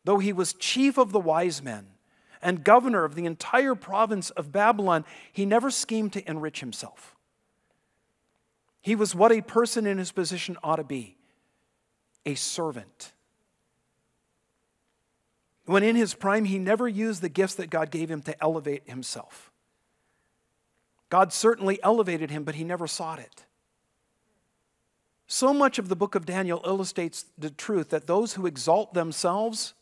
though he was chief of the wise men and governor of the entire province of Babylon, he never schemed to enrich himself. He was what a person in his position ought to be, a servant. When in his prime, he never used the gifts that God gave him to elevate himself. God certainly elevated him, but he never sought it. So much of the book of Daniel illustrates the truth that those who exalt themselves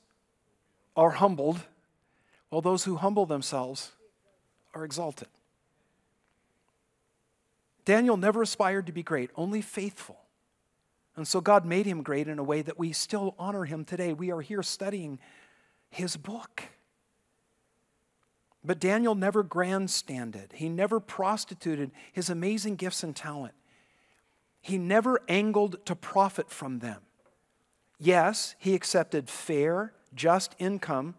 are humbled, while those who humble themselves are exalted. Daniel never aspired to be great, only faithful. And so God made him great in a way that we still honor him today. We are here studying his book. But Daniel never grandstanded. He never prostituted his amazing gifts and talent. He never angled to profit from them. Yes, he accepted fair, just income,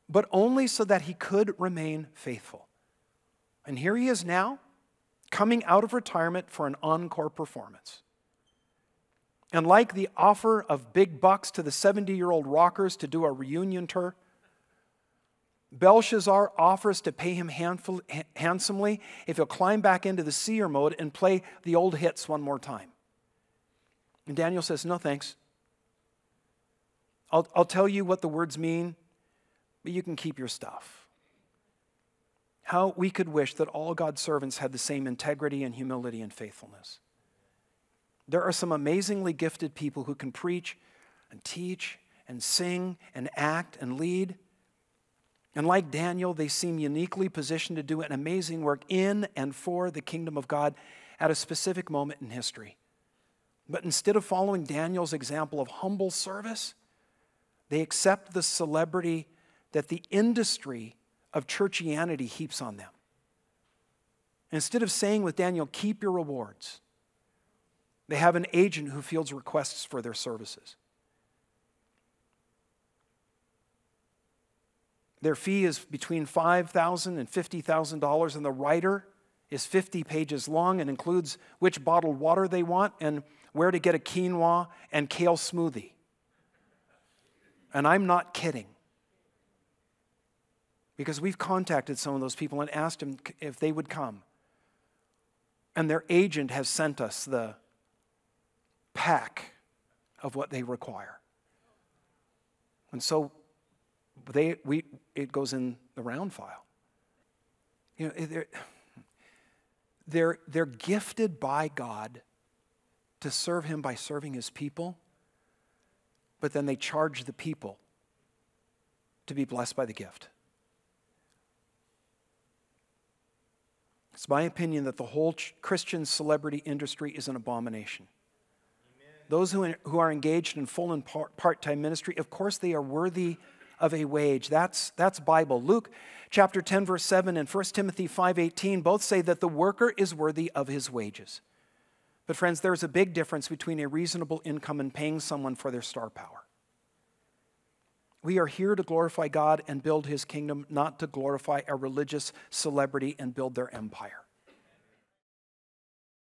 but only so that he could remain faithful. And here he is now, coming out of retirement for an encore performance. And like the offer of big bucks to the 70-year-old rockers to do a reunion tour, Belshazzar offers to pay him handsomely if he'll climb back into the seer mode and play the old hits one more time. And Daniel says, no thanks. I'll tell you what the words mean, but you can keep your stuff. How we could wish that all God's servants had the same integrity and humility and faithfulness. There are some amazingly gifted people who can preach and teach and sing and act and lead. And like Daniel, they seem uniquely positioned to do an amazing work in and for the kingdom of God at a specific moment in history. But instead of following Daniel's example of humble service, they accept the celebrity that the industry of churchianity heaps on them. Instead of saying with Daniel, keep your rewards, they have an agent who fields requests for their services. Their fee is between $5,000 and $50,000, and the writer is 50 pages long and includes which bottled water they want and where to get a quinoa and kale smoothie. And I'm not kidding. Because we've contacted some of those people and asked them if they would come. And their agent has sent us the pack of what they require. And so it goes in the round file. You know, they're gifted by God to serve him by serving his people, but then they charge the people to be blessed by the gift. It's my opinion that the whole Christian celebrity industry is an abomination. Amen. Those who are engaged in full and part-time ministry, of course they are worthy of a wage. That's Bible. Luke chapter 10, verse 7 and 1 Timothy 5:18 both say that the worker is worthy of his wages. But friends, there's a big difference between a reasonable income and paying someone for their star power. We are here to glorify God and build his kingdom, not to glorify a religious celebrity and build their empire.